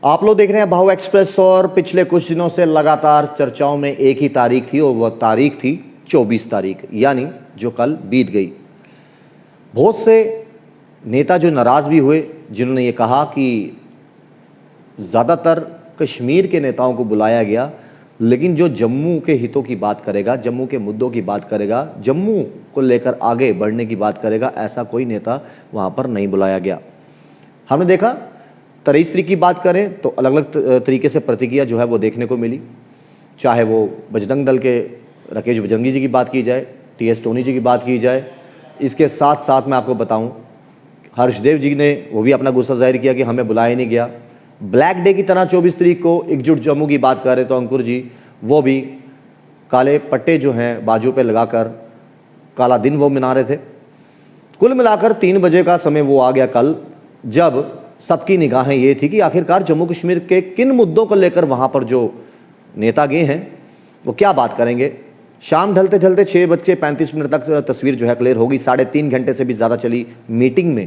आप लोग देख रहे हैं भाव एक्सप्रेस और पिछले कुछ दिनों से लगातार चर्चाओं में एक ही तारीख थी और वह तारीख थी 24 तारीख, यानी जो कल बीत गई। बहुत से नेता जो नाराज भी हुए, जिन्होंने ये कहा कि ज़्यादातर कश्मीर के नेताओं को बुलाया गया, लेकिन जो जम्मू के हितों की बात करेगा, जम्मू के मुद्दों की बात करेगा, जम्मू को लेकर आगे बढ़ने की बात करेगा, ऐसा कोई नेता वहाँ पर नहीं बुलाया गया। हमने देखा 23 तारीख की बात करें तो अलग अलग तरीके से प्रतिक्रिया जो है वो देखने को मिली। चाहे वो बजरंग दल के राकेश बजरंगी जी की बात की जाए, टीएस टोनी जी की बात की जाए, इसके साथ साथ मैं आपको बताऊं हर्षदेव जी ने वो भी अपना गुस्सा जाहिर किया कि हमें बुलाया नहीं गया। ब्लैक डे की तरह 24 तारीख को एकजुट जम्मू की बात कर रहे तो अंकुर जी वो भी काले पट्टे जो हैं बाजू पे लगाकर काला दिन वो मना रहे थे। कुल मिलाकर 3 बजे का समय वो आ गया कल, जब सबकी निगाहें ये थी कि आखिरकार जम्मू कश्मीर के किन मुद्दों को लेकर वहाँ पर जो नेता गए हैं वो क्या बात करेंगे। शाम ढलते ढलते 6:35 तक तस्वीर जो है क्लियर होगी। 3.5 घंटे से भी ज़्यादा चली मीटिंग में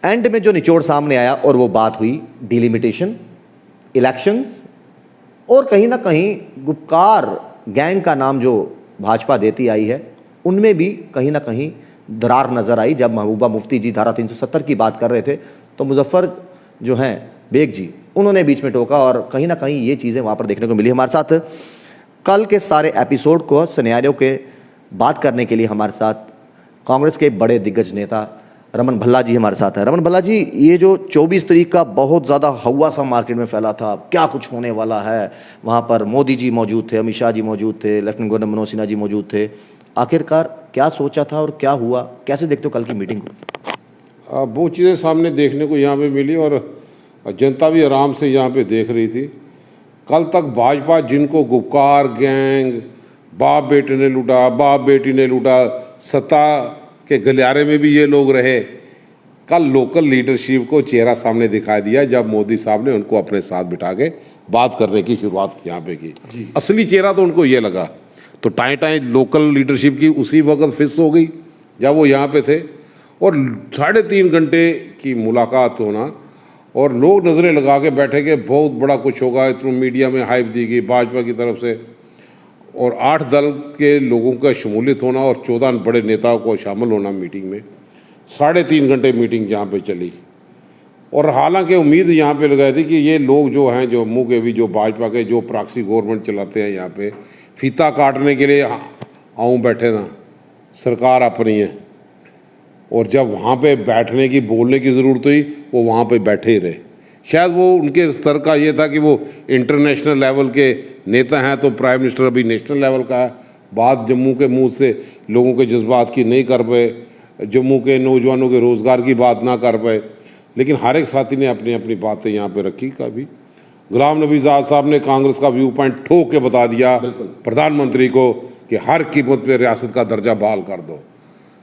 एंड में जो निचोड़ सामने आया और वो बात हुई डिलिमिटेशन, इलेक्शंस और कहीं ना कहीं गुपकार गैंग का नाम जो भाजपा देती आई है उनमें भी कहीं ना कहीं दरार नजर आई। जब महबूबा मुफ्ती जी धारा 370 की बात कर रहे थे तो मुजफ्फर जो हैं बेग जी उन्होंने बीच में टोका और कहीं ना कहीं ये चीज़ें वहाँ पर देखने को मिली। हमारे साथ कल के सारे एपिसोड को सिनेरियो के बात करने के लिए हमारे साथ कांग्रेस के बड़े दिग्गज नेता रमन भल्ला जी हमारे साथ हैं। रमन भल्ला जी, ये जो 24 तारीख का बहुत ज़्यादा हवा सा मार्केट में फैला था, क्या कुछ होने वाला है, वहाँ पर मोदी जी मौजूद थे, अमित शाह जी मौजूद थे, लेफ्टिनेंट गवर्नर मनोज सिन्हा जी मौजूद थे, आखिरकार क्या सोचा था और क्या हुआ, कैसे देखते हो कल की मीटिंग को? बहुत चीज़ें सामने देखने को यहाँ पे मिली और जनता भी आराम से यहाँ पे देख रही थी। कल तक भाजपा जिनको गुपकार गैंग, बाप बेटे ने लूटा, बाप बेटी ने लूटा, सत्ता के गलियारे में भी ये लोग रहे, कल लोकल लीडरशिप को चेहरा सामने दिखाई दिया जब मोदी साहब ने उनको अपने साथ बिठा के बात करने की शुरुआत यहाँ पे की। असली चेहरा तो उनको ये लगा। तो टाई लोकल लीडरशिप की उसी वक्त फिक्स हो गई जब वो यहाँ पे थे और 3.5 घंटे की मुलाकात होना और लोग नज़रें लगा के बैठे कि बहुत बड़ा कुछ होगा। इतना मीडिया में हाइप दी गई भाजपा की तरफ से और 8 दल के लोगों का शमूलियत होना और 14 बड़े नेताओं को शामिल होना मीटिंग में। 3.5 घंटे मीटिंग जहाँ पे चली और हालांकि उम्मीद यहाँ पे लगाई थी कि ये लोग जो हैं जो मुँह के भी जो भाजपा के जो प्रॉक्सी गवर्नमेंट चलाते हैं यहाँ पे फीता काटने के लिए आऊँ बैठे ना, सरकार अपनी है और जब वहाँ पे बैठने की बोलने की ज़रूरत हुई वो वहाँ पे बैठे ही रहे। शायद वो उनके स्तर का ये था कि वो इंटरनेशनल लेवल के नेता हैं तो प्राइम मिनिस्टर अभी नेशनल लेवल का है, बात जम्मू के मुंह से लोगों के जज्बात की नहीं कर पाए, जम्मू के नौजवानों के रोज़गार की बात ना कर पाए, लेकिन हर एक साथी ने अपनी अपनी बातें यहाँ पे रखी। कभी गुलाम नबी आज़ाद साहब ने कांग्रेस का व्यू पॉइंट ठोक के बता दिया प्रधानमंत्री को कि हर कीमत पे रियासत का दर्जा बहाल कर दो,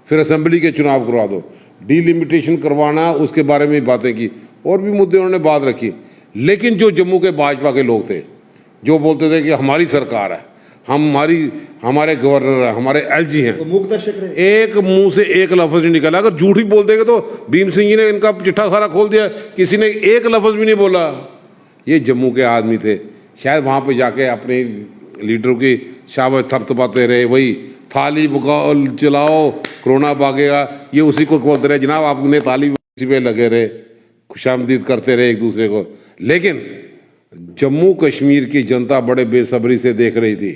फिर असेंबली के चुनाव करवा दो, डिलिमिटेशन करवाना, उसके बारे में बातें की और भी मुद्दे उन्होंने बात रखी। लेकिन जो जम्मू के भाजपा के लोग थे जो बोलते थे कि हमारी सरकार है, हमारे गवर्नर है, हमारे एलजी हैं, तो मूकदर्शक रहे। एक मुंह से एक लफ्ज़ नहीं निकला। अगर झूठ ही बोल देंगे तो भीम सिंह जी ने इनका चिट्ठा सारा खोल दिया, किसी ने एक लफ्ज़ भी नहीं बोला। ये जम्मू के आदमी थे, शायद वहाँ पे जाके अपने लीडरों की शाबाश थपथपाते रहे, वही थाली पकाओ चलाओ कोरोना भागेगा, ये उसी को बोलते रहे। जनाब आपने ताली पे लगे रहे, खुशामदीद करते रहे एक दूसरे को। लेकिन जम्मू कश्मीर की जनता बड़े बेसब्री से देख रही थी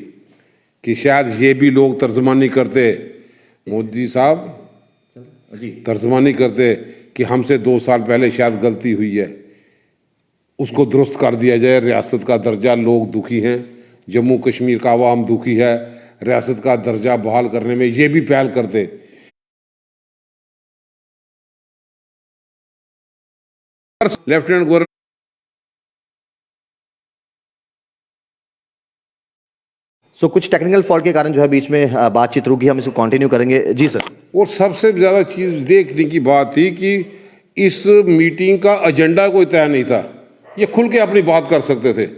कि शायद ये भी लोग तर्जमानी करते, मोदी साहब तर्जमानी करते कि हमसे 2 साल पहले शायद गलती हुई है, उसको दुरुस्त कर दिया जाए। रियासत का दर्जा, लोग दुखी हैं, जम्मू कश्मीर का आवाम दुखी है, रियासत का दर्जा बहाल करने में ये भी पहल करते। लेफ्टिनेंट गवर्नर कुछ टेक्निकल फॉल्ट के कारण जो है बीच में बातचीत रुकी, हम इसको कंटिन्यू करेंगे। जी सर। और सबसे ज़्यादा चीज़ देखने की बात थी कि इस मीटिंग का एजेंडा कोई तय नहीं था, ये खुल के अपनी बात कर सकते थे।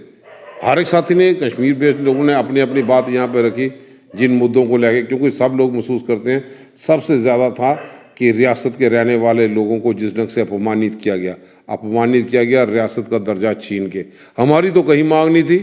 हर एक साथी ने, कश्मीर बेस्ड लोगों ने अपनी अपनी बात यहाँ पे रखी जिन मुद्दों को लेकर, क्योंकि सब लोग महसूस करते हैं सबसे ज़्यादा था कि रियासत के रहने वाले लोगों को जिस ढंग से अपमानित किया गया रियासत का दर्जा छीन के। हमारी तो कहीं मांग नहीं थी।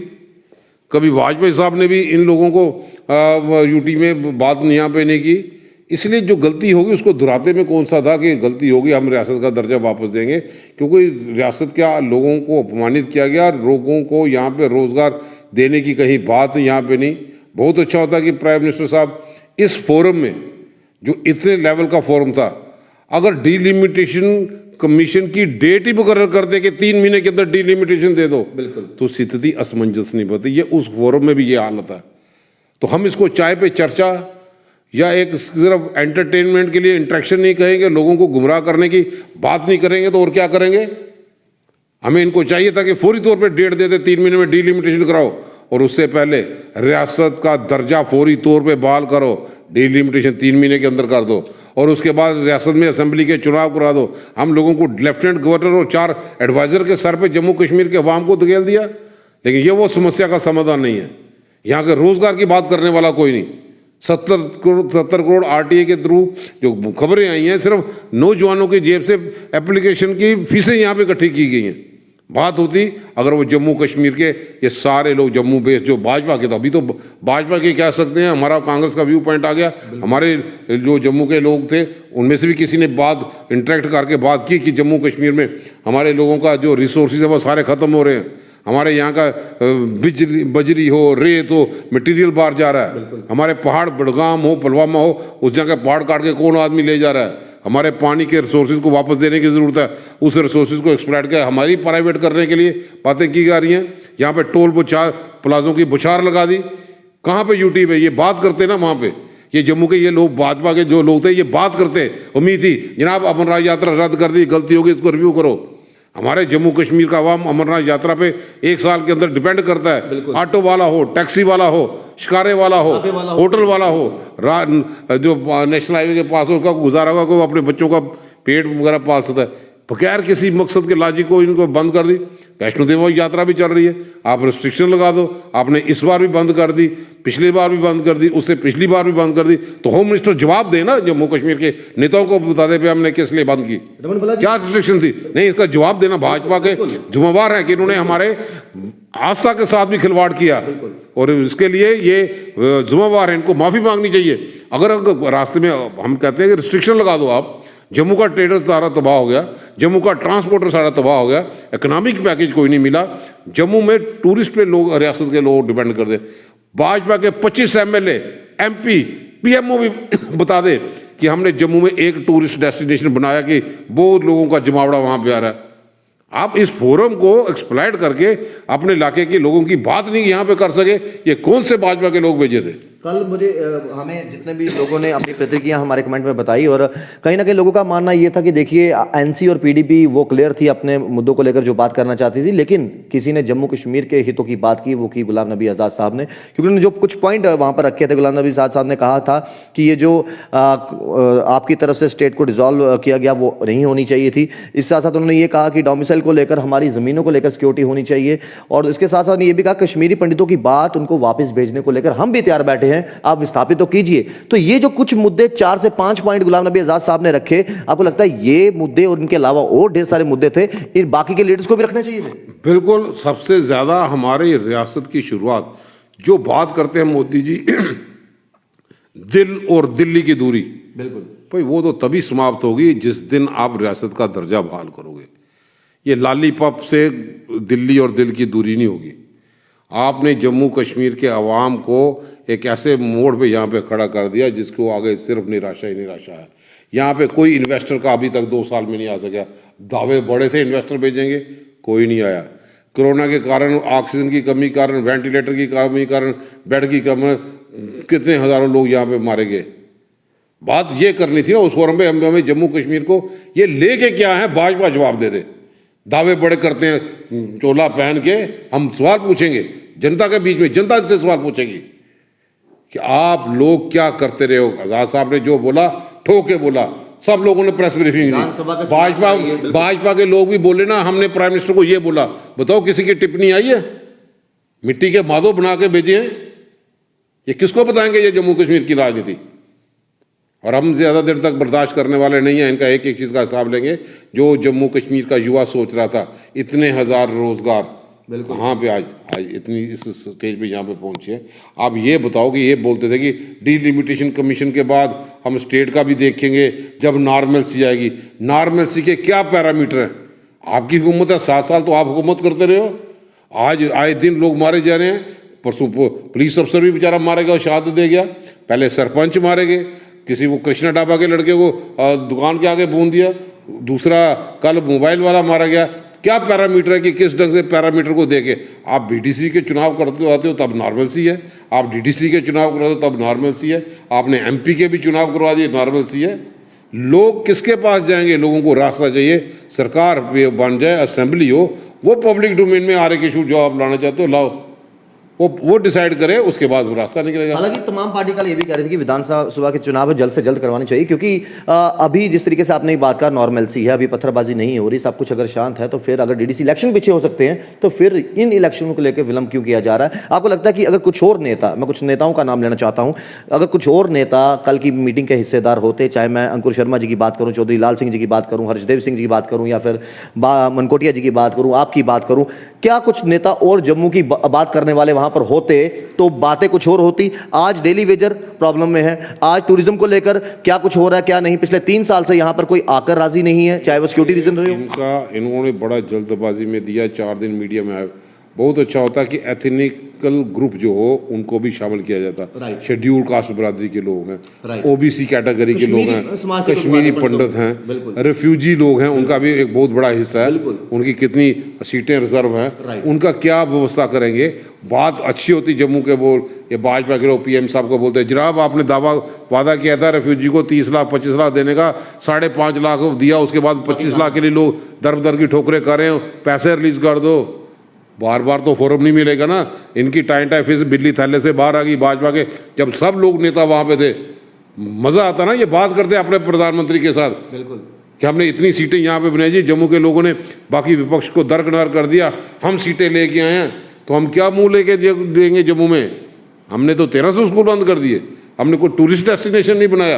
कभी वाजपेयी साहब ने भी इन लोगों को यूटी में बात यहाँ पे नहीं की। इसलिए जो गलती होगी उसको दोहराते में कौन सा था कि गलती होगी, हम रियासत का दर्जा वापस देंगे, क्योंकि रियासत क्या लोगों को अपमानित किया गया, लोगों को यहाँ पे रोजगार देने की कहीं बात यहाँ पे नहीं। बहुत अच्छा होता कि प्राइम मिनिस्टर साहब इस फोरम में, जो इतने लेवल का फोरम था, अगर डिलिमिटेशन कमीशन की डेट ही मुकर्रर कर दे कि 3 महीने के अंदर डिलिमिटेशन दे दो, बिल्कुल, तो स्थिति असमंजस नहीं बनती। ये उस फोरम में भी ये हालत है। तो हम इसको चाय पे चर्चा या एक सिर्फ एंटरटेनमेंट के लिए इंटरेक्शन नहीं कहेंगे, लोगों को गुमराह करने की बात नहीं करेंगे, तो और क्या करेंगे? हमें इनको चाहिए था कि फौरी तौर पे डेट दे दे, 3 महीने में डिलिमिटेशन कराओ, और उससे पहले रियासत का दर्जा फौरी तौर पे बहाल करो, डिलिमिटेशन 3 महीने के अंदर कर दो, और उसके बाद रियासत में असेंबली के चुनाव करा दो। हम लोगों को लेफ्टिनेंट गवर्नर और 4 एडवाइजर के सर पे जम्मू कश्मीर के अवाम को धकेल दिया। लेकिन ये वो समस्या का समाधान नहीं है। यहाँ के रोजगार की बात करने वाला कोई नहीं। 70 करोड़ आरटीए के थ्रू जो खबरें आई हैं, सिर्फ नौजवानों की जेब से एप्लीकेशन की फीसें यहाँ पे इकट्ठी की गई हैं। बात होती अगर वो जम्मू कश्मीर के ये सारे लोग जम्मू बेस जो भाजपा के, तो अभी तो भाजपा के कह सकते हैं, हमारा कांग्रेस का व्यू पॉइंट आ गया। हमारे जो जम्मू के लोग थे उनमें से भी किसी ने बात इंटरेक्ट करके बात की कि जम्मू कश्मीर में हमारे लोगों का जो रिसोर्सेज है वो सारे खत्म हो रहे हैं। हमारे यहाँ का बजरी हो, रेत हो, मटेरियल बाहर जा रहा है। हमारे पहाड़ बडगाम हो, पुलवामा हो, उस जगह पहाड़ काट के कौन आदमी ले जा रहा है। हमारे पानी के रिसोर्सेज को वापस देने की ज़रूरत है। उस रिसोर्सेज को एक्सप्लॉइट कर हमारी प्राइवेट करने के लिए बातें की जा रही हैं। यहाँ पे टोल प्लाजों की बुछार लगा दी। कहाँ पे यूटी पे ये बात करते ना, वहाँ पे ये जम्मू के ये लोग भाजपा के जो लोग थे ये बात करते, उम्मीद थी जनाब अमरनाथ यात्रा रद्द कर दी, गलती होगी इसको रिव्यू करो। हमारे जम्मू कश्मीर का अवाम अमरनाथ यात्रा पे 1 साल के अंदर डिपेंड करता है। ऑटो वाला हो, टैक्सी वाला हो, शिकारे वाला हो, होटल वाला हो, जो नेशनल हाईवे के पास हो उसका गुजारा होगा, कोई अपने बच्चों का पेट वगैरह पाल सकता है। बगैर किसी मकसद के लॉजिक को इनको बंद कर दी। वैष्णो देवी यात्रा भी चल रही है, आप रिस्ट्रिक्शन लगा दो। आपने इस बार भी बंद कर दी, पिछली बार भी बंद कर दी, उससे पिछली बार भी बंद कर दी। तो होम मिनिस्टर जवाब देना, जम्मू कश्मीर के नेताओं को बता दे पे हमने किस लिए बंद की, क्या रिस्ट्रिक्शन थी। नहीं, इसका जवाब देना भाजपा के जिम्मेवार है कि इन्होंने हमारे आस्था के साथ भी खिलवाड़ किया, और इसके लिए ये जिम्मेवार है, इनको माफी मांगनी चाहिए। अगर रास्ते में हम कहते हैं कि रिस्ट्रिक्शन लगा दो, आप जम्मू का ट्रेडर सारा तबाह हो गया, जम्मू का ट्रांसपोर्टर सारा तबाह हो गया, इकोनॉमिक पैकेज कोई नहीं मिला। जम्मू में टूरिस्ट पे लोग, रियासत के लोग डिपेंड कर दे। भाजपा के 25 एमएलए, एमपी, पीएमओ भी बता दे कि हमने जम्मू में एक टूरिस्ट डेस्टिनेशन बनाया कि बहुत लोगों का जमावड़ा वहां पे आ रहा है। आप इस फोरम को एक्सप्लॉइट करके अपने इलाके के लोगों की बात नहीं यहाँ पे कर सके। ये कौन से भाजपा के लोग भेजे थे? कल मुझे हमें जितने भी लोगों ने अपनी प्रतिक्रिया हमारे कमेंट में बताई, और कहीं ना कहीं लोगों का मानना ये था कि देखिए एनसी और पीडीपी वो क्लियर थी अपने मुद्दों को लेकर जो बात करना चाहती थी, लेकिन किसी ने जम्मू कश्मीर के हितों की बात की, वो की गुलाम नबी आज़ाद साहब ने, क्योंकि उन्होंने जो कुछ पॉइंट वहाँ पर रखे थे। गुलाम नबी आज़ाद साहब ने कहा था कि ये जो आपकी तरफ से स्टेट को डिसॉल्व किया गया वो नहीं होनी चाहिए थी। इस साथ साथ उन्होंने ये कहा कि डोमिसाइल को लेकर, हमारी ज़मीनों को लेकर सिक्योरिटी होनी चाहिए, और इसके साथ साथ ये भी कहा कश्मीरी पंडितों की बात उनको वापस भेजने को लेकर हम भी तैयार बैठे हैं, आप विस्थापित तो कीजिए। तो ये जो कुछ मुद्दे 4 से 5 पॉइंट गुलाम नबी आजाद साहब ने रखे, आपको लगता है ये मुद्दे और इनके अलावा और ढेर सारे मुद्दे थे, इन बाकी के लीडर्स को भी रखना चाहिए थे? बिल्कुल। सबसे ज्यादा हमारी रियासत की शुरुआत जो बात करते हैं मोदी जी, दिल और दिल्ली की दूरी, बिल्कुल भाई वो तो तभी समाप्त होगी जिस दिन आप रियासत का दर्जा बहाल करोगे। ये लॉलीपॉप से दिल्ली और दिल की दूरी नहीं होगी। आपने जम्मू कश्मीर के अवाम को एक ऐसे मोड़ पे यहाँ पे खड़ा कर दिया जिसको आगे सिर्फ निराशा ही निराशा है। यहाँ पे कोई इन्वेस्टर का अभी तक 2 साल में नहीं आ सका। दावे बड़े थे इन्वेस्टर भेजेंगे, कोई नहीं आया। कोरोना के कारण, ऑक्सीजन की कमी कारण, वेंटिलेटर की कमी कारण, बेड की कमी, कितने हजारों लोग यहाँ पे मारे गए। बात ये करनी थी ना उस फोरम पे, हमें जम्मू कश्मीर को ये लेके क्या है भाजपा जवाब दे दे। दावे बड़े करते हैं चोला पहन के, हम सवाल पूछेंगे जनता के बीच में, जनता से सवाल पूछेगी कि आप लोग क्या करते रहे हो। आजाद साहब ने जो बोला ठोक के बोला, सब लोगों ने प्रेस ब्रीफिंग दी। भाजपा के लोग भी बोले ना, हमने प्राइम मिनिस्टर को ये बोला। बताओ किसी की टिप्पणी आई है? मिट्टी के माधो बना के भेजे हैं। ये किसको बताएंगे ये जम्मू कश्मीर की राजनीति? और हम ज़्यादा देर तक बर्दाश्त करने वाले नहीं हैं। इनका एक एक चीज़ का हिसाब लेंगे। जो जम्मू कश्मीर का युवा सोच रहा था इतने हज़ार रोज़गार कहाँ पे आज इतनी इस स्टेज पे यहाँ पे पहुँचे हैं। आप ये बताओ कि ये बोलते थे कि डिलिमिटेशन कमीशन के बाद हम स्टेट का भी देखेंगे जब नॉर्मलसी आएगी। नॉर्मलसी के क्या पैरामीटर हैं? आपकी हुकूमत है, 7 साल तो आप हुकूमत करते रहे हो। आज आए दिन लोग मारे जा रहे हैं। परसों पुलिस अफसर भी बेचारा मारा गया और शहादत दे गया। पहले सरपंच मारे गए, किसी को कृष्णा ढाबा के लड़के को दुकान के आगे बूंद दिया। दूसरा कल मोबाइल वाला मारा गया। क्या पैरामीटर है कि किस ढंग से पैरामीटर को देके आप बीडीसी के चुनाव करते आते हो तब नॉर्मलसी है, आप डीडीसी के चुनाव करवाते हो तब नॉर्मलसी है, आपने एमपी के भी चुनाव करवा दिए नॉर्मलसी है। लोग किसके पास जाएंगे? लोगों को रास्ता चाहिए। सरकार बन जाए, असेंबली हो, वो पब्लिक डोमेन में आ रहे इशू जो आप लाना चाहते हो लाओ, वो डिसाइड करे, उसके बाद वो रास्ता निकलेगा। हालांकि तमाम पार्टी कल ये भी कह रही थी कि विधानसभा के चुनाव जल्द से जल्द करवाने चाहिए, क्योंकि अभी जिस तरीके से आपने बात कहा नॉर्मलसी है, अभी पत्थरबाजी नहीं हो रही, सब कुछ अगर शांत है तो फिर अगर डीडीसी इलेक्शन पीछे हो सकते हैं तो फिर इन इलेक्शनों को लेकर विलंब क्यों किया जा रहा है? आपको लगता है कि अगर कुछ और नेता, मैं कुछ नेताओं का नाम लेना चाहता हूं, अगर कुछ और नेता कल की मीटिंग के हिस्सेदार होते, चाहे मैं अंकुर शर्मा जी की बात करूं, चौधरी लाल सिंह जी की बात करूं, हर्षदेव सिंह जी की बात करूं, या फिर मनकोटिया जी की बात करूं, आपकी बात करूं, क्या कुछ नेता और जम्मू की बात करने वाले वहां पर होते तो बातें कुछ और होती? आज डेली वेजर प्रॉब्लम में है, आज टूरिज्म को लेकर क्या कुछ हो रहा है क्या नहीं, पिछले 3 साल से यहां पर कोई आकर राजी नहीं है, चाहे वो सिक्योरिटी रीजन रहे हो। इन्होंने बड़ा जल्दबाजी में दिया, 4 दिन मीडिया में आया। बहुत अच्छा होता कि एथनिकल ग्रुप जो हो उनको भी शामिल किया जाता। शेड्यूल कास्ट बरादरी के लोग हैं, ओबीसी कैटेगरी के लोग हैं, कश्मीरी पंडित हैं, रिफ्यूजी लोग हैं, उनका भी एक बहुत बड़ा हिस्सा है। उनकी कितनी सीटें रिजर्व हैं, उनका क्या व्यवस्था करेंगे? बात अच्छी होती जम्मू के बोल, ये भाजपा के लोग पीएम साहब को बोलते हैं जनाब आपने वादा किया था रेफ्यूजी को 30 लाख 25 लाख देने का, 5.5 लाख दिया, उसके बाद 25 लाख के लिए लोग दर दर की ठोकरें कर रहे हो, पैसे रिलीज कर दो। बार बार तो फोरम नहीं मिलेगा ना। इनकी टाइम फिर बिल्ली थैले से बाहर आ गई भाजपा के। जब सब लोग नेता वहां पे थे मजा आता ना, ये बात करते अपने प्रधानमंत्री के साथ बिल्कुल कि हमने इतनी सीटें यहाँ पे बनाई जी, जम्मू के लोगों ने बाकी विपक्ष को दरकिनार कर दिया, हम सीटें लेके आए हैं, तो हम क्या मुंह लेके देंगे जम्मू में? हमने तो 1300 स्कूल बंद कर दिए, हमने कोई टूरिस्ट डेस्टिनेशन नहीं बनाया।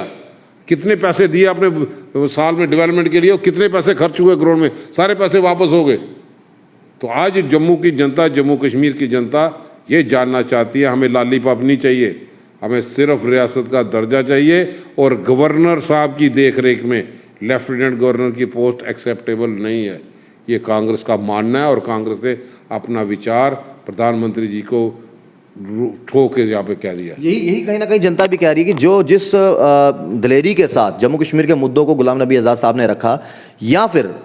कितने पैसे दिए आपने साल में डेवलपमेंट के लिए, और कितने पैसे खर्च हुए करोड़ में, सारे पैसे वापस हो गए। तो आज जम्मू की जनता, जम्मू कश्मीर की जनता ये जानना चाहती है, हमें लॉलीपॉप नहीं चाहिए, हमें सिर्फ रियासत का दर्जा चाहिए, और गवर्नर साहब की देखरेख में लेफ्टिनेंट गवर्नर की पोस्ट एक्सेप्टेबल नहीं है। ये कांग्रेस का मानना है, और कांग्रेस ने अपना विचार प्रधानमंत्री जी को ठोक के यहाँ पे कह दिया। यही कहीं ना कहीं जनता भी कह रही है कि जो जिस दिलेरी के साथ जम्मू कश्मीर के मुद्दों को गुलाम नबी आज़ाद साहब ने रखा, या फिर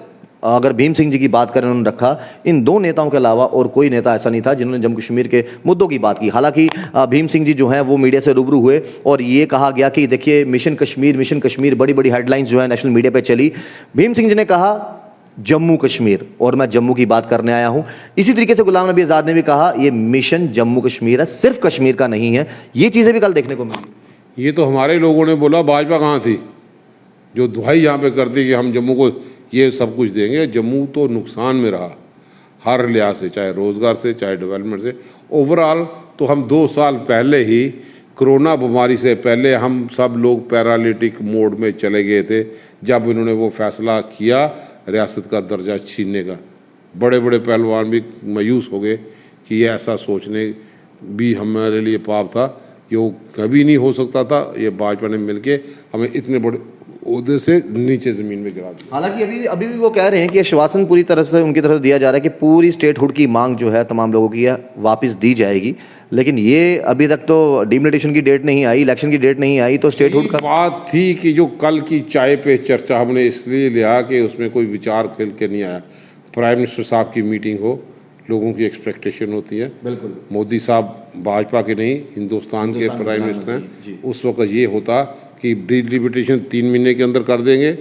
अगर भीम सिंह जी की बात करें उन्होंने रखा, इन 2 नेताओं के अलावा और कोई नेता ऐसा नहीं था जिन्होंने जम्मू कश्मीर के मुद्दों की बात की। हालांकि भीम सिंह जी जो हैं वो मीडिया से रूबरू हुए और ये कहा गया कि देखिए मिशन कश्मीर बड़ी बड़ी हेडलाइंस जो है नेशनल मीडिया पे चली। भीम सिंह जी ने कहा जम्मू कश्मीर, और मैं जम्मू की बात करने आया हूं। इसी तरीके से गुलाम नबी आज़ाद ने भी कहा ये मिशन जम्मू कश्मीर है, सिर्फ कश्मीर का नहीं है। ये चीज़ें भी कल देखने को मिली। ये तो हमारे लोगों ने बोला, भाजपा कहाँ थी जो दुहाई यहाँ पे करती कि हम जम्मू को ये सब कुछ देंगे? जम्मू तो नुकसान में रहा हर लिहाज से, चाहे रोज़गार से, चाहे डेवलपमेंट से। ओवरऑल तो हम 2 साल पहले ही कोरोना बीमारी से पहले हम सब लोग पैरालिटिक मोड में चले गए थे जब इन्होंने वो फैसला किया रियासत का दर्जा छीनने का। बड़े बड़े पहलवान भी मायूस हो गए कि ये ऐसा सोचने भी हमारे लिए पाप था, ये कभी नहीं हो सकता था। ये भाजपा ने मिलके हमें इतने बड़े ओहदे से नीचे ज़मीन में गिरा दिया। हालांकि अभी भी वो कह रहे हैं कि आश्वासन पूरी तरह से उनकी तरफ दिया जा रहा है कि पूरी स्टेटहुड की मांग जो है तमाम लोगों की है वापस दी जाएगी, लेकिन ये अभी तक तो डिमोलिटेशन की डेट नहीं आई, इलेक्शन की डेट नहीं आई, तो स्टेटहुड का बात थी कि जो कल की चाय पे चर्चा हमने इसलिए लिया कि उसमें कोई विचार खेल के नहीं आया। प्राइम मिनिस्टर साहब की मीटिंग हो, लोगों की एक्सपेक्टेशन होती है। बिल्कुल, मोदी साहब भाजपा के नहीं हिंदुस्तान के प्राइम मिनिस्टर हैं। उस वक्त ये होता कि डिलिमिटेशन 3 महीने के अंदर कर देंगे,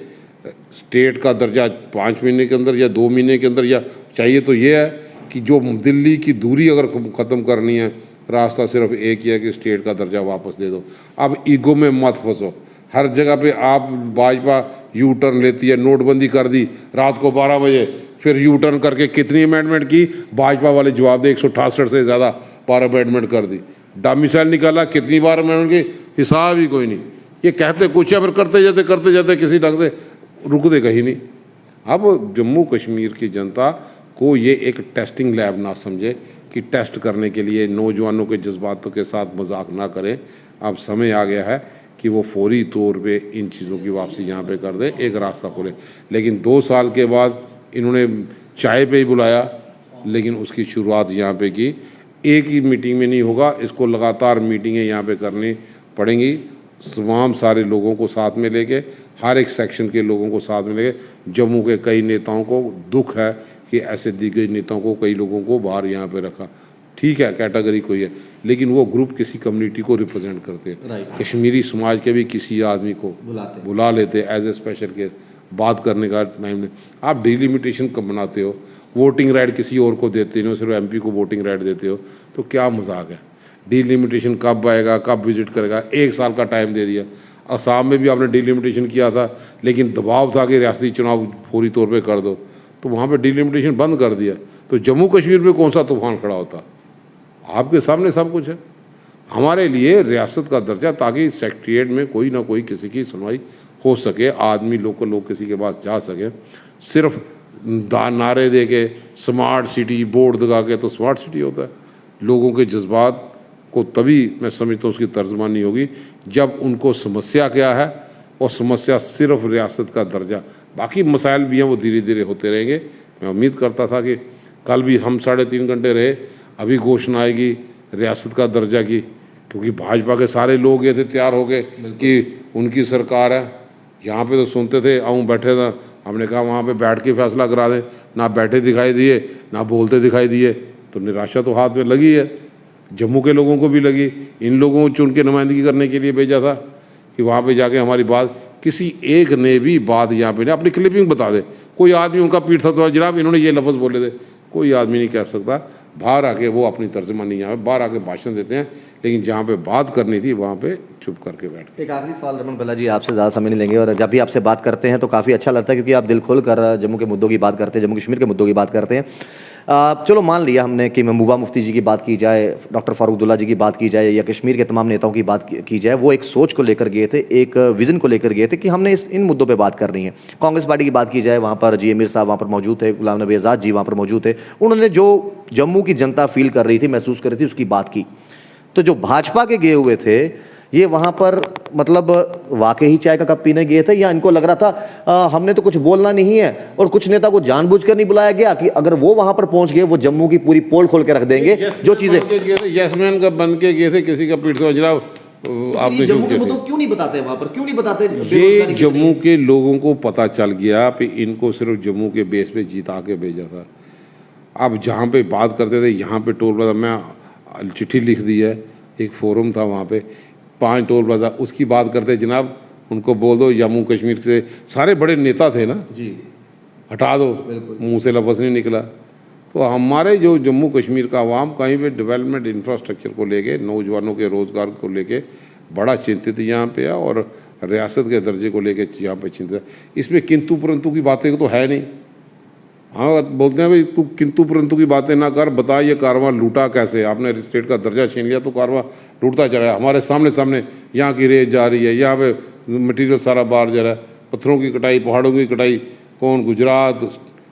स्टेट का दर्जा 5 महीने के अंदर या 2 महीने के अंदर, या चाहिए तो ये है कि जो दिल्ली की दूरी अगर ख़त्म करनी है, रास्ता सिर्फ एक ही है कि स्टेट का दर्जा वापस दे दो। अब ईगो में मत फंसो। हर जगह पे आप भाजपा यू टर्न लेती है, नोटबंदी कर दी रात को 12 बजे, फिर यू टर्न करके कितनी अमेंडमेंट की, भाजपा वाले जवाब दे 168 से ज़्यादा 12 अमेंडमेंट कर दी। डोमिसाइल निकाला, कितनी बार अमेंडमेंट की, हिसाब ही कोई नहीं। ये कहते कुछ है फिर करते जाते किसी ढंग से रुकते कहीं नहीं। अब जम्मू कश्मीर की जनता को ये एक टेस्टिंग लैब ना समझे कि टेस्ट करने के लिए नौजवानों के जज्बातों के साथ मजाक ना करें। अब समय आ गया है कि वो फौरी तौर पे इन चीज़ों की वापसी यहाँ पे कर दे, एक रास्ता खोले। लेकिन 2 साल के बाद इन्होंने चाय पे ही बुलाया, लेकिन उसकी शुरुआत यहाँ पे की। एक ही मीटिंग में नहीं होगा, इसको लगातार मीटिंगें यहाँ पे करनी पड़ेंगी। तमाम सारे लोगों को साथ में लेके, हर एक सेक्शन के लोगों को साथ में लेके। जम्मू के कई नेताओं को दुख है कि ऐसे दिग्गज नेताओं को, कई लोगों को बाहर यहाँ पे रखा। ठीक है, कैटेगरी कोई है, लेकिन वो ग्रुप किसी कम्युनिटी को रिप्रेजेंट करते हैं। कश्मीरी समाज के भी किसी आदमी को बुला लेते एज ए स्पेशल केस, बात करने का टाइम नहीं। आप डिलिमिटेशन कब बनाते हो, वोटिंग राइट किसी और को देते हो, सिर्फ एमपी को वोटिंग राइट देते हो, तो क्या मजाक है। डिलिमिटेशन कब आएगा, कब विजिट करेगा, 1 साल का टाइम दे दिया। असम में भी आपने डिलिमिटेशन किया था, लेकिन दबाव था कि रियासती चुनाव फौरी तौर पे कर दो, तो वहाँ पे डिलिमिटेशन बंद कर दिया। तो जम्मू कश्मीर में कौन सा तूफान खड़ा होता? आपके सामने सब कुछ है। हमारे लिए रियासत का दर्जा, ताकि सेक्रेटेरिएट में कोई ना कोई किसी की सुनवाई हो सके, आदमी लोग किसी के पास जा सके। सिर्फ नारे दे के स्मार्ट सिटी बोर्ड लगा के तो स्मार्ट सिटी होता है? लोगों के जज्बात को तभी मैं समझता हूँ उसकी तर्जमानी होगी जब उनको समस्या क्या है, और समस्या सिर्फ रियासत का दर्जा, बाकी मसाइल भी हैं वो धीरे धीरे होते रहेंगे। मैं उम्मीद करता था कि कल भी हम 3.5 घंटे रहे, अभी घोषणा आएगी रियासत का दर्जा की, क्योंकि भाजपा के सारे लोग ये थे तैयार हो गए कि उनकी सरकार है। यहाँ पे तो सुनते थे, आऊँ बैठे था, हमने कहा वहाँ पे बैठ के फैसला करा दे, ना बैठे दिखाई दिए ना बोलते दिखाई दिए, तो निराशा तो हाथ में लगी है। जम्मू के लोगों को भी लगी। इन लोगों को चुन के नुमाइंदगी करने के लिए भेजा था कि वहाँ पे जाके हमारी बात, किसी एक ने भी बात यहाँ पे नहीं, अपनी क्लिपिंग बता दे, कोई आदमी उनका पीठ था तो जनाब इन्होंने ये लफ्ज़ बोले थे, कोई आदमी नहीं कह सकता। बाहर आके वो अपनी तर्जमानी यहाँ बाहर आके भाषण देते हैं, लेकिन जहाँ पे बात करनी थी वहाँ पे चुप करके बैठते हैं। एक आखिरी सवाल रमन भल्ला जी, आपसे ज़्यादा समय नहीं लेंगे, और जब भी आपसे बात करते हैं तो काफ़ी अच्छा लगता है, क्योंकि आप दिल खोल कर जम्मू के मुद्दों की बात करते हैं, जम्मू कश्मीर के मुद्दों की बात करते हैं। चलो मान लिया हमने कि महबूबा मुफ्ती जी की बात की जाए, डॉक्टर फारूक अब्दुल्ला जी की बात की जाए, या कश्मीर के तमाम नेताओं की बात की जाए, वो एक सोच को लेकर गए थे, एक विज़न को लेकर गए थे कि हमने इन मुद्दों पे बात करनी है। कांग्रेस पार्टी की बात की जाए, वहाँ पर जी अमीर साहब वहाँ पर मौजूद थे, गुलाम नबी आज़ाद जी वहाँ पर मौजूद थे, उन्होंने जो जम्मू की जनता फील कर रही थी, महसूस कर रही थी, उसकी बात की। तो जो भाजपा के गए हुए थे, ये वहां पर मतलब वाकई ही चाय का कप पीने गए थे, या इनको लग रहा था हमने तो कुछ बोलना नहीं है, और कुछ नेता को जानबूझकर नहीं बुलाया गया कि अगर वो वहां पर पहुंच गए वो जम्मू की पूरी पोल खोल के रख देंगे जो चीजें यस-मैन का बन के गए थे, किसी का पीठ तो जनाब आपने जम्मू के मुद्दों क्यों नहीं बताते वहां पर, क्यों नहीं बताते? ये जम्मू के लोगों को पता चल गया कि इनको सिर्फ जम्मू के बेस पे जिता के भेजा था। अब जहाँ पे बात करते थे, यहाँ पे टोल प्लाजा, मैं चिट्ठी लिख दी है, एक फोरम था वहाँ पे 5 टोल प्लाजा, उसकी बात करते जनाब उनको बोल दो जम्मू कश्मीर से सारे बड़े नेता थे ना जी, हटा दो, मुंह से लफ्ज़ नहीं निकला। तो हमारे जो जम्मू कश्मीर का आवाम कहीं पे डेवलपमेंट इंफ्रास्ट्रक्चर को लेके, नौजवानों के रोज़गार को लेके बड़ा चिंतित यहाँ पे है, और रियासत के दर्जे को लेके यहाँ पे चिंतित है। इसमें किंतु परंतु की बातें तो है नहीं। हाँ, बोलते हैं भाई तू किंतु परंतु की बातें ना कर, बता ये कारवां लूटा कैसे, आपने स्टेट का दर्जा छीन लिया तो कारवां लूटता चला है। हमारे सामने यहाँ की रेत जा रही है, यहाँ पे मटेरियल सारा बाहर जा रहा है, पत्थरों की कटाई, पहाड़ों की कटाई, कौन? Gujarat,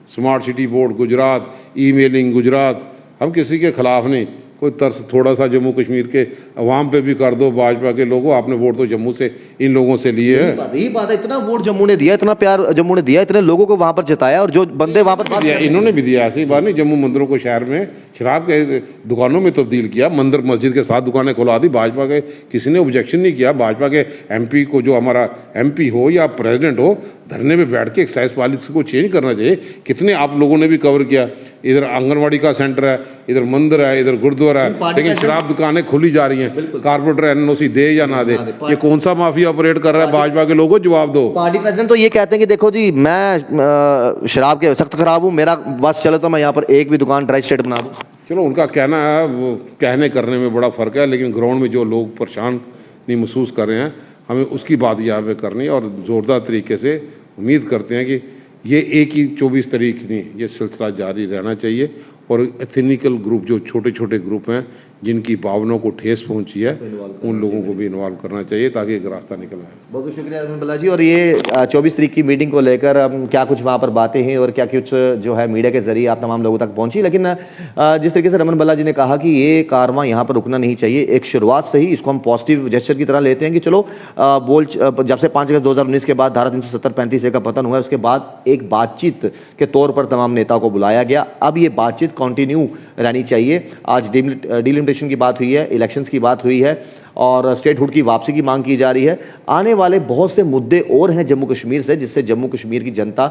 smart city board Gujarat, emailing Gujarat. हम किसी के खिलाफ नहीं, कोई तरस थोड़ा सा जम्मू कश्मीर के अवाम पे भी कर दो। भाजपा के लोगों, आपने वोट तो जम्मू से इन लोगों से लिए है। यही बात है, इतना वोट जम्मू ने दिया, इतना प्यार जम्मू ने दिया, इतने लोगों को वहां पर जिताया, और जो बंदे वहां पर दिया, इन्होंने भी दिया। ऐसी बात नहीं, जम्मू मंदिरों को शहर में शराब के दुकानों में तब्दील किया, मंदिर मस्जिद के साथ दुकानें खुला दी। भाजपा के किसी ने ऑब्जेक्शन नहीं किया। भाजपा के एमपी को, जो हमारा एमपी हो या प्रेसिडेंट हो, धरने में बैठ के एक्साइज पॉलिसी को चेंज करना चाहिए। कितने आप लोगों ने भी कवर किया, इधर आंगनवाड़ी का सेंटर है, इधर मंदिर है, इधर गुरुद्वारा है, लेकिन शराब दुकानें खुली जा रही हैं। कारपोरेटर एनओसी दे या ना दे, ये कौन सा माफिया ऑपरेट कर रहा है? भाजपा के लोगों जवाब दो। पार्टी प्रेसिडेंट तो ये कहते हैं कि देखो जी, मैं शराब के सख्त खराब हूँ, मेरा बस चले तो मैं यहाँ पर एक भी दुकान ड्राई स्टेट बना दूँ। चलो, उनका कहना है, वो कहने करने में बड़ा फर्क है, लेकिन ग्राउंड में जो लोग परेशान नहीं महसूस कर रहे हैं, हमें उसकी बात यहाँ पे करनी है, और ज़ोरदार तरीके से उम्मीद करते हैं कि ये एक ही 24 तारीख नहीं, ये सिलसिला जारी रहना चाहिए, और एथनिकल ग्रुप जो छोटे छोटे ग्रुप हैं जिनकी भावनाओं को ठेस पहुंची है उन लोगों को भी इन्वॉल्व करना चाहिए ताकि एक रास्ता निकल आए। बहुत बहुत शुक्रिया रमन बल्ला जी। और ये 24 तारीख की मीटिंग को लेकर क्या कुछ वहाँ पर बातें हैं और क्या कुछ जो है मीडिया के जरिए आप तमाम लोगों तक पहुंची, लेकिन जिस तरीके से रमन बल्ला जी ने कहा कि ये कारवां यहाँ पर रुकना नहीं चाहिए, एक शुरुआत से ही इसको हम पॉजिटिव जेस्चर की तरह लेते हैं कि चलो जब से 5 अगस्त 2019 के बाद धारा 370-35 का पतन हुआ है उसके बाद एक बातचीत के तौर पर तमाम नेताओं को बुलाया गया। अब ये बातचीत कंटिन्यू रहनी चाहिए। आज डिलिमिटेशन की बात हुई है, इलेक्शंस की बात हुई है और स्टेटहुड की वापसी की मांग की जा रही है। आने वाले बहुत से मुद्दे और हैं जम्मू कश्मीर से जिससे जम्मू कश्मीर की जनता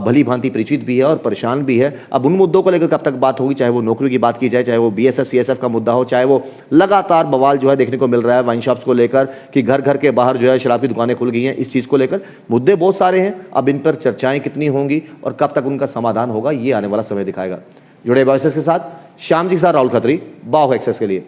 भली भांति परिचित भी है और परेशान भी है। अब उन मुद्दों को लेकर कब तक बात होगी, चाहे वो नौकरी की बात की जाए, चाहे वो BSF CSF का मुद्दा हो, चाहे वो लगातार बवाल जो है देखने को मिल रहा है वाइन शॉप्स को लेकर कि घर घर के बाहर जो है शराब की दुकानें खुल गई हैं, इस चीज़ को लेकर मुद्दे बहुत सारे हैं। अब इन पर चर्चाएं कितनी होंगी और कब तक उनका समाधान होगा ये आने वाला समय दिखाएगा। जुड़े बाव एक्सेस के साथ श्याम जी के साथ राहुल खत्री, बाव एक्सेस के लिए।